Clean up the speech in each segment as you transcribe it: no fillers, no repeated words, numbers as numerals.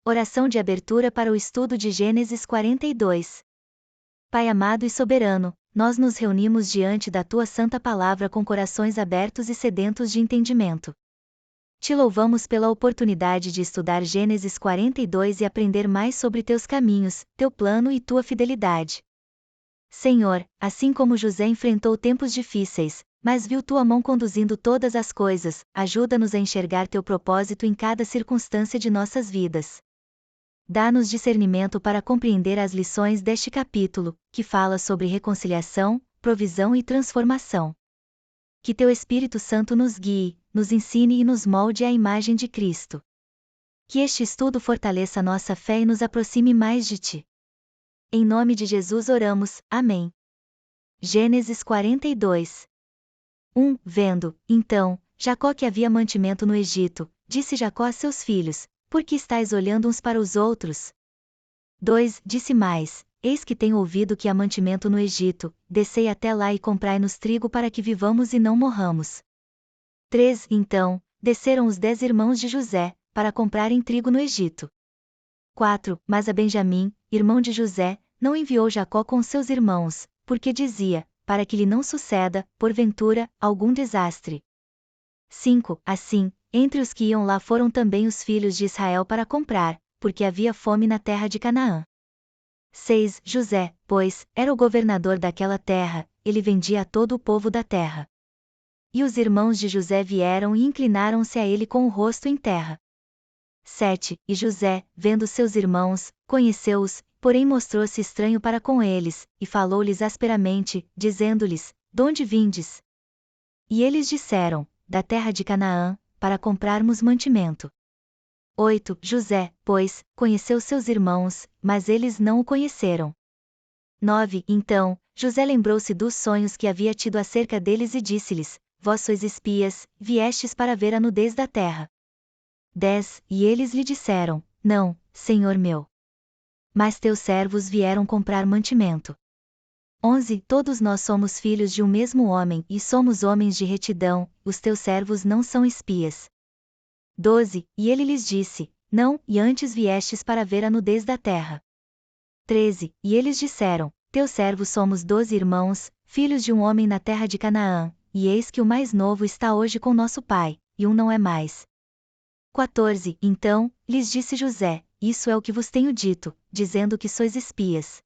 Oração de abertura para o estudo de Gênesis 42. Pai amado e soberano, nós nos reunimos diante da Tua santa palavra com corações abertos e sedentos de entendimento. Te louvamos pela oportunidade de estudar Gênesis 42 e aprender mais sobre Teus caminhos, Teu plano e Tua fidelidade. Senhor, assim como José enfrentou tempos difíceis, mas viu Tua mão conduzindo todas as coisas, ajuda-nos a enxergar Teu propósito em cada circunstância de nossas vidas. Dá-nos discernimento para compreender as lições deste capítulo, que fala sobre reconciliação, provisão e transformação. Que Teu Espírito Santo nos guie, nos ensine e nos molde à imagem de Cristo. Que este estudo fortaleça nossa fé e nos aproxime mais de Ti. Em nome de Jesus oramos, amém. Gênesis 42. 1. Vendo, então, Jacó que havia mantimento no Egito, disse Jacó a seus filhos: Por que estáis olhando uns para os outros? 2. Disse mais: Eis que tenho ouvido que há mantimento no Egito, descei até lá e comprai-nos trigo para que vivamos e não morramos. 3. Então, desceram os 10 irmãos de José, para comprarem trigo no Egito. 4. Mas a Benjamim, irmão de José, não enviou Jacó com seus irmãos, porque dizia, para que lhe não suceda, porventura, algum desastre. 5. Assim, entre os que iam lá foram também os filhos de Israel para comprar, porque havia fome na terra de Canaã. 6. José, pois, era o governador daquela terra, ele vendia a todo o povo da terra. E os irmãos de José vieram e inclinaram-se a ele com o rosto em terra. 7. E José, vendo seus irmãos, conheceu-os, porém mostrou-se estranho para com eles, e falou-lhes asperamente, dizendo-lhes: Donde vindes? E eles disseram: Da terra de Canaã, para comprarmos mantimento. 8. José, pois, conheceu seus irmãos, mas eles não o conheceram. 9. Então, José lembrou-se dos sonhos que havia tido acerca deles e disse-lhes: Vós sois espias, viestes para ver a nudez da terra. 10. E eles lhe disseram: Não, Senhor meu. Mas teus servos vieram comprar mantimento. 11. Todos nós somos filhos de um mesmo homem e somos homens de retidão, os teus servos não são espias. 12. E ele lhes disse: Não, e antes viestes para ver a nudez da terra. 13. E eles disseram: Teus servos somos 12 irmãos, filhos de um homem na terra de Canaã, e eis que o mais novo está hoje com nosso pai, e um não é mais. 14. Então, lhes disse José: Isso é o que vos tenho dito, dizendo que sois espias.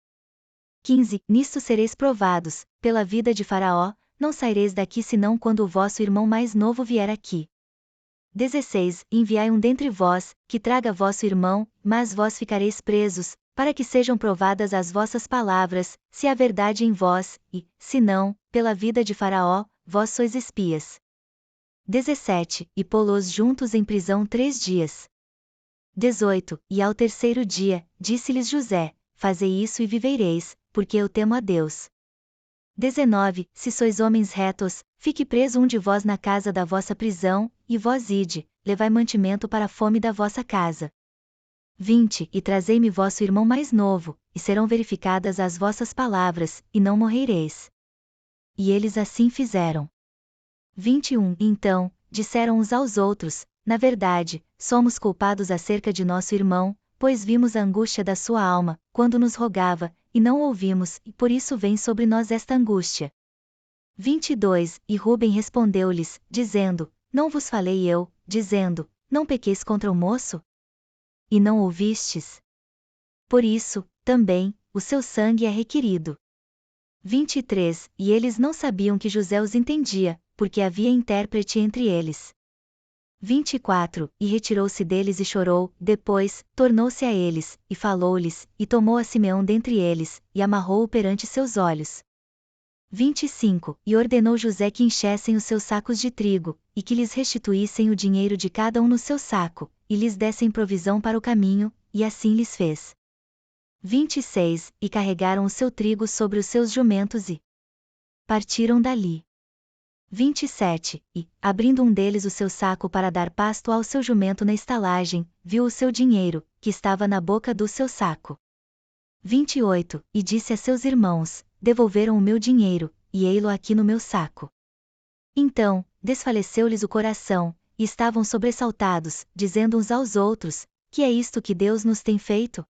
15. Nisto sereis provados, pela vida de Faraó, não saireis daqui senão quando o vosso irmão mais novo vier aqui. 16. Enviai um dentre vós, que traga vosso irmão, mas vós ficareis presos, para que sejam provadas as vossas palavras, se há verdade em vós, e, se não, pela vida de Faraó, vós sois espias. 17. E pô-los juntos em prisão 3 dias. 18. E ao terceiro dia, disse-lhes José: Fazei isso e vivereis, porque eu temo a Deus. 19. Se sois homens retos, fique preso um de vós na casa da vossa prisão, e vós ide, levai mantimento para a fome da vossa casa. 20. E trazei-me vosso irmão mais novo, e serão verificadas as vossas palavras, e não morrereis. E eles assim fizeram. 21. Então, disseram uns aos outros: Na verdade, somos culpados acerca de nosso irmão, pois vimos a angústia da sua alma, quando nos rogava, e não o ouvimos, e por isso vem sobre nós esta angústia. 22. E Rúben respondeu-lhes, dizendo: Não vos falei eu, dizendo: Não pequeis contra o moço? E não ouvistes? Por isso, também, o seu sangue é requerido. 23. E eles não sabiam que José os entendia, porque havia intérprete entre eles. 24. E retirou-se deles e chorou, depois, tornou-se a eles, e falou-lhes, e tomou a Simeão dentre eles, e amarrou-o perante seus olhos. 25. E ordenou José que enchessem os seus sacos de trigo, e que lhes restituíssem o dinheiro de cada um no seu saco, e lhes dessem provisão para o caminho, e assim lhes fez. 26. E carregaram o seu trigo sobre os seus jumentos e partiram dali. 27. E, abrindo um deles o seu saco para dar pasto ao seu jumento na estalagem, viu o seu dinheiro, que estava na boca do seu saco. 28. E disse a seus irmãos: Devolveram o meu dinheiro, e ei-lo aqui no meu saco. Então, desfaleceu-lhes o coração, e estavam sobressaltados, dizendo uns aos outros: que é isto que Deus nos tem feito?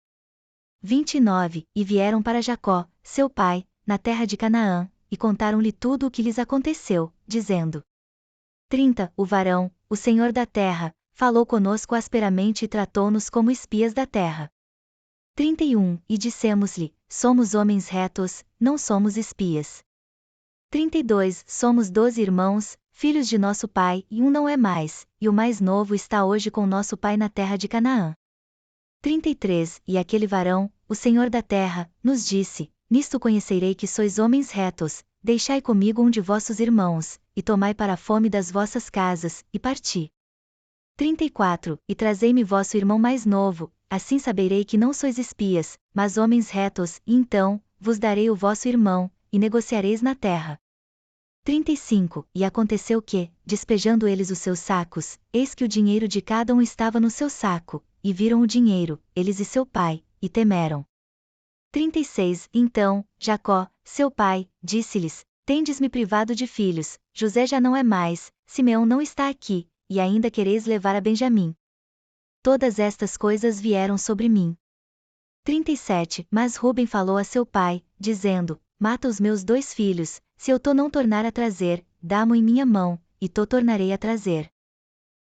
29. E vieram para Jacó, seu pai, na terra de Canaã, e contaram-lhe tudo o que lhes aconteceu, dizendo: 30. O varão, o Senhor da terra, falou conosco asperamente e tratou-nos como espias da terra. 31. E dissemos-lhe: somos homens retos, não somos espias. 32. Somos 12 irmãos, filhos de nosso pai, e um não é mais, e o mais novo está hoje com nosso pai na terra de Canaã. 33. E aquele varão, o Senhor da terra, nos disse: nisto conhecerei que sois homens retos, deixai comigo um de vossos irmãos, e tomai para a fome das vossas casas, e parti. 34. E trazei-me vosso irmão mais novo, assim saberei que não sois espias, mas homens retos, e então, vos darei o vosso irmão, e negociareis na terra. 35. E aconteceu que, despejando eles os seus sacos, eis que o dinheiro de cada um estava no seu saco, e viram o dinheiro, eles e seu pai, e temeram. 36. Então, Jacó, seu pai, disse-lhes: tendes-me privado de filhos, José já não é mais, Simeão não está aqui, e ainda quereis levar a Benjamim. Todas estas coisas vieram sobre mim. 37. Mas Ruben falou a seu pai, dizendo: mata os meus 2 filhos, se eu não tornar a trazer, dá-mo em minha mão, e tornarei a trazer.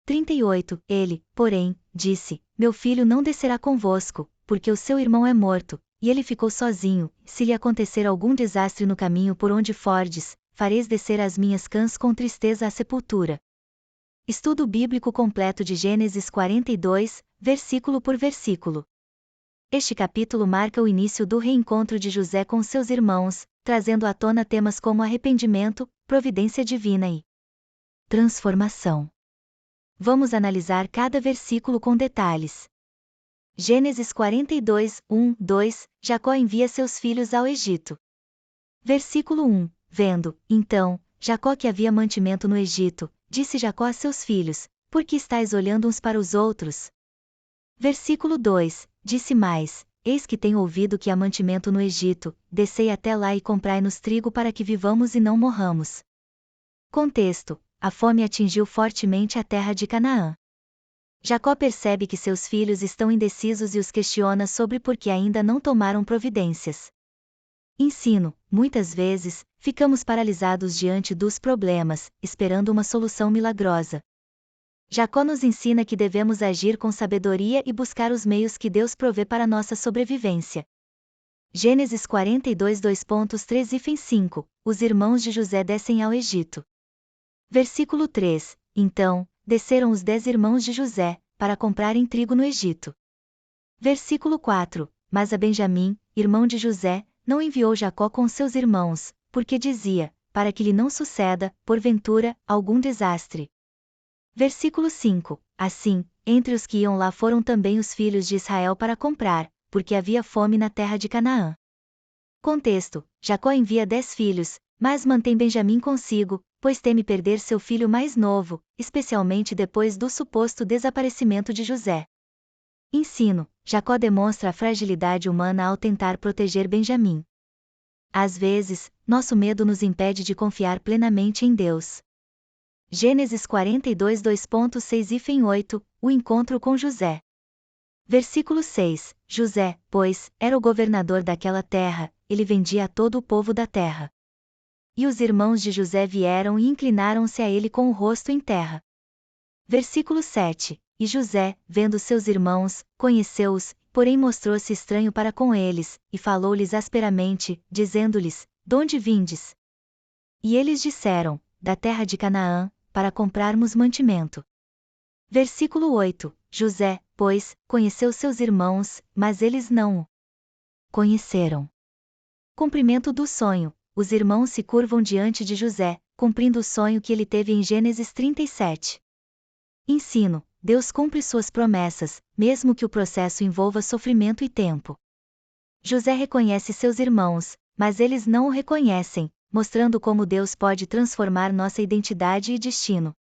38. Ele, porém, disse: meu filho não descerá convosco, porque o seu irmão é morto, e ele ficou sozinho. Se lhe acontecer algum desastre no caminho por onde fordes, fareis descer as minhas cãs com tristeza à sepultura. Estudo bíblico completo de Gênesis 42, versículo por versículo. Este capítulo marca o início do reencontro de José com seus irmãos, trazendo à tona temas como arrependimento, providência divina e transformação. Vamos analisar cada versículo com detalhes. Gênesis 42, 1, 2, Jacó envia seus filhos ao Egito. Versículo 1, vendo, então, Jacó que havia mantimento no Egito, disse Jacó a seus filhos: por que estáis olhando uns para os outros? Versículo 2, disse mais: eis que tenho ouvido que há mantimento no Egito, descei até lá e comprai-nos trigo para que vivamos e não morramos. Contexto: a fome atingiu fortemente a terra de Canaã. Jacó percebe que seus filhos estão indecisos e os questiona sobre por que ainda não tomaram providências. Ensino: muitas vezes, ficamos paralisados diante dos problemas, esperando uma solução milagrosa. Jacó nos ensina que devemos agir com sabedoria e buscar os meios que Deus provê para nossa sobrevivência. Gênesis 42, 2.3 e 5, os irmãos de José descem ao Egito. Versículo 3, então, desceram os 10 irmãos de José, para comprarem trigo no Egito. Versículo 4, mas a Benjamim, irmão de José, não enviou Jacó com seus irmãos, porque dizia: para que lhe não suceda, porventura, algum desastre. Versículo 5, assim, entre os que iam lá foram também os filhos de Israel para comprar, porque havia fome na terra de Canaã. Contexto: Jacó envia 10 filhos, mas mantém Benjamim consigo, pois teme perder seu filho mais novo, especialmente depois do suposto desaparecimento de José. Ensino: Jacó demonstra a fragilidade humana ao tentar proteger Benjamim. Às vezes, nosso medo nos impede de confiar plenamente em Deus. Gênesis 42, 2.6 e 8, o encontro com José. Versículo 6, José, pois, era o governador daquela terra, ele vendia a todo o povo da terra. E os irmãos de José vieram e inclinaram-se a ele com o rosto em terra. Versículo 7, e José, vendo seus irmãos, conheceu-os, porém mostrou-se estranho para com eles, e falou-lhes asperamente, dizendo-lhes: donde vindes? E eles disseram: da terra de Canaã, para comprarmos mantimento. Versículo 8, José, pois, conheceu seus irmãos, mas eles não o conheceram. Cumprimento do sonho: os irmãos se curvam diante de José, cumprindo o sonho que ele teve em Gênesis 37. Ensino: Deus cumpre suas promessas, mesmo que o processo envolva sofrimento e tempo. José reconhece seus irmãos, mas eles não o reconhecem, mostrando como Deus pode transformar nossa identidade e destino.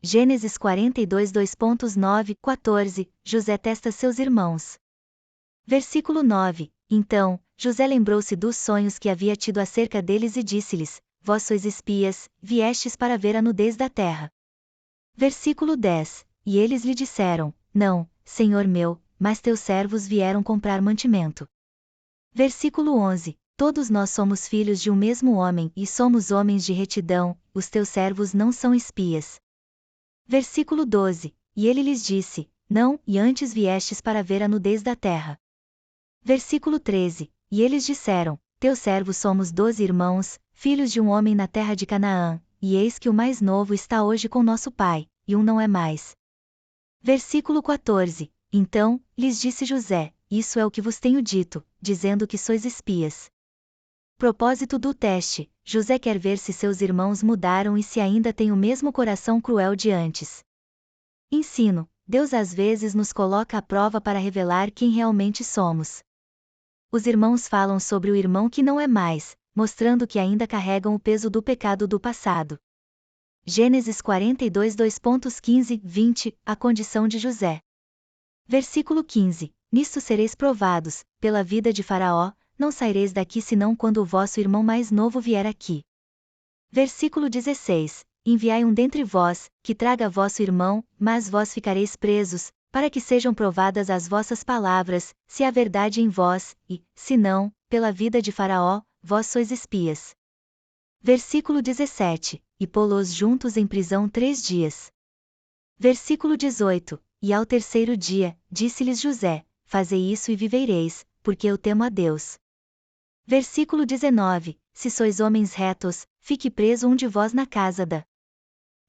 Gênesis 42, 2.9, 14, José testa seus irmãos. Versículo 9, então, José lembrou-se dos sonhos que havia tido acerca deles e disse-lhes: vós sois espias, viestes para ver a nudez da terra. Versículo 10, e eles lhe disseram: não, Senhor meu, mas teus servos vieram comprar mantimento. Versículo 11: Todos nós somos filhos de um mesmo homem e somos homens de retidão, os teus servos não são espias. Versículo 12: E ele lhes disse: Não, e antes viestes para ver a nudez da terra. Versículo 13: E eles disseram: Teus servos somos 12 irmãos, filhos de um homem na terra de Canaã, e eis que o mais novo está hoje com nosso pai, e um não é mais. Versículo 14: Então, lhes disse José: Isso é o que vos tenho dito, dizendo que sois espias. Propósito do teste: José quer ver se seus irmãos mudaram e se ainda têm o mesmo coração cruel de antes. Ensino: Deus às vezes nos coloca à prova para revelar quem realmente somos. Os irmãos falam sobre o irmão que não é mais, mostrando que ainda carregam o peso do pecado do passado. Gênesis 42 2.15, 20, a condição de José. Versículo 15: Nisto sereis provados, pela vida de Faraó, não saireis daqui senão quando o vosso irmão mais novo vier aqui. Versículo 16: Enviai um dentre vós, que traga vosso irmão, mas vós ficareis presos, para que sejam provadas as vossas palavras, se há verdade em vós, e, se não, pela vida de Faraó, vós sois espias. Versículo 17: E pô-los juntos em prisão 3 dias. Versículo 18: E ao terceiro dia, disse-lhes José: Fazei isso e vivereis, porque eu temo a Deus. Versículo 19: Se sois homens retos, fique preso um de vós na casa da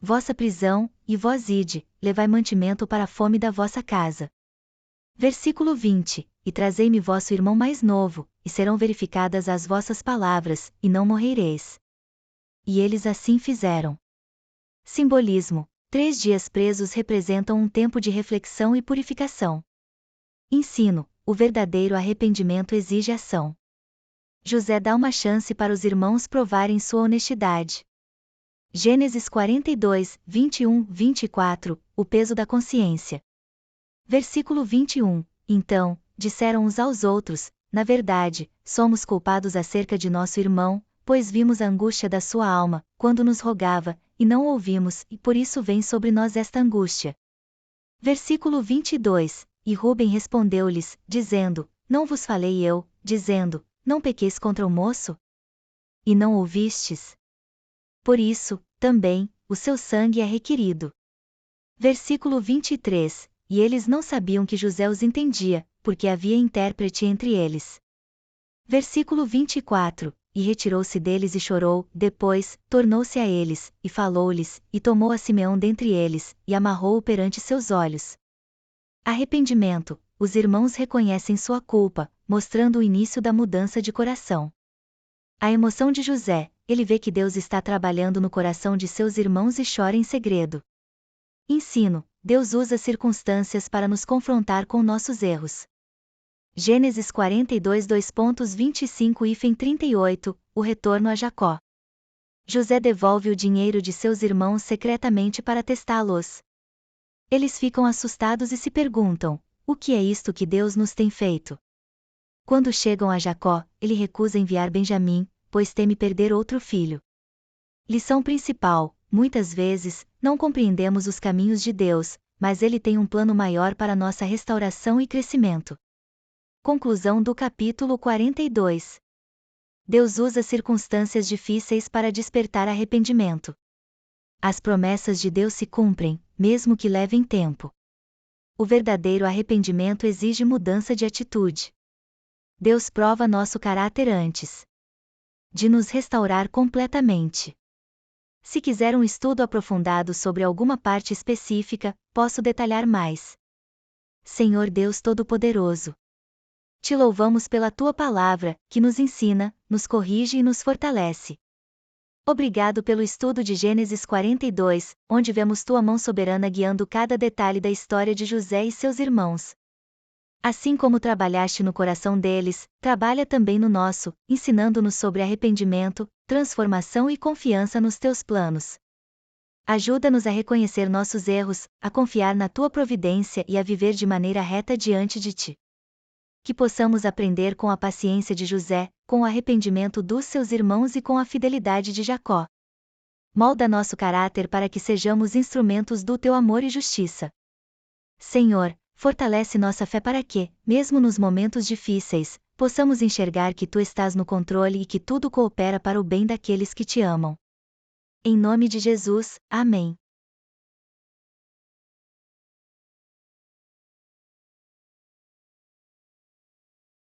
vossa prisão, e vós ide, levai mantimento para a fome da vossa casa. Versículo 20: E trazei-me vosso irmão mais novo, e serão verificadas as vossas palavras, e não morrereis. E eles assim fizeram. Simbolismo: 3 dias presos representam um tempo de reflexão e purificação. Ensino: o verdadeiro arrependimento exige ação. José dá uma chance para os irmãos provarem sua honestidade. Gênesis 42, 21, 24, o peso da consciência. Versículo 21, Então, disseram uns aos outros, na verdade, somos culpados acerca de nosso irmão, pois vimos a angústia da sua alma, quando nos rogava, e não ouvimos, e por isso vem sobre nós esta angústia. Versículo 22, E Rúben respondeu-lhes, dizendo, Não vos falei eu, dizendo, não pequeis contra o moço? E não ouvistes? Por isso, também, o seu sangue é requerido. Versículo 23, E eles não sabiam que José os entendia, porque havia intérprete entre eles. Versículo 24, E retirou-se deles e chorou, depois, tornou-se a eles, e falou-lhes, e tomou a Simeão dentre eles, e amarrou-o perante seus olhos. Arrependimento: os irmãos reconhecem sua culpa, mostrando o início da mudança de coração. A emoção de José: ele vê que Deus está trabalhando no coração de seus irmãos e chora em segredo. Ensino: Deus usa circunstâncias para nos confrontar com nossos erros. Gênesis 42 2.25-38, o retorno a Jacó. José devolve o dinheiro de seus irmãos secretamente para testá-los. Eles ficam assustados e se perguntam: o que é isto que Deus nos tem feito? Quando chegam a Jacó, ele recusa enviar Benjamim, pois teme perder outro filho. Lição principal: muitas vezes, não compreendemos os caminhos de Deus, mas Ele tem um plano maior para nossa restauração e crescimento. Conclusão do capítulo 42. Deus usa circunstâncias difíceis para despertar arrependimento. As promessas de Deus se cumprem, mesmo que levem tempo. O verdadeiro arrependimento exige mudança de atitude. Deus prova nosso caráter antes de nos restaurar completamente. Se quiser um estudo aprofundado sobre alguma parte específica, posso detalhar mais. Senhor Deus Todo-Poderoso, te louvamos pela tua palavra, que nos ensina, nos corrige e nos fortalece. Obrigado pelo estudo de Gênesis 42, onde vemos tua mão soberana guiando cada detalhe da história de José e seus irmãos. Assim como trabalhaste no coração deles, trabalha também no nosso, ensinando-nos sobre arrependimento, transformação e confiança nos teus planos. Ajuda-nos a reconhecer nossos erros, a confiar na tua providência e a viver de maneira reta diante de ti. Que possamos aprender com a paciência de José, com o arrependimento dos seus irmãos e com a fidelidade de Jacó. Molda nosso caráter para que sejamos instrumentos do teu amor e justiça. Senhor, Fortalece nossa fé para que, mesmo nos momentos difíceis, possamos enxergar que Tu estás no controle e que tudo coopera para o bem daqueles que Te amam. Em nome de Jesus, amém.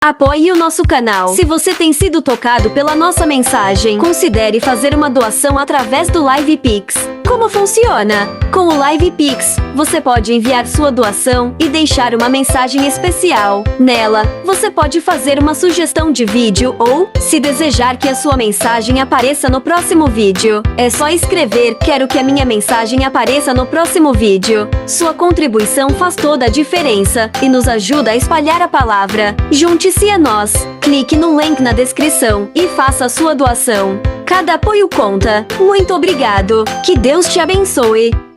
Apoie o nosso canal. Se você tem sido tocado pela nossa mensagem, considere fazer uma doação através do LivePix. Como funciona? Com o LivePix, você pode enviar sua doação e deixar uma mensagem especial. Nela, você pode fazer uma sugestão de vídeo ou, se desejar que a sua mensagem apareça no próximo vídeo, é só escrever "Quero que a minha mensagem apareça no próximo vídeo". Sua contribuição faz toda a diferença e nos ajuda a espalhar a palavra. Junte-se a nós. Clique no link na descrição e faça a sua doação. Cada apoio conta. Muito obrigado. Que Deus te abençoe.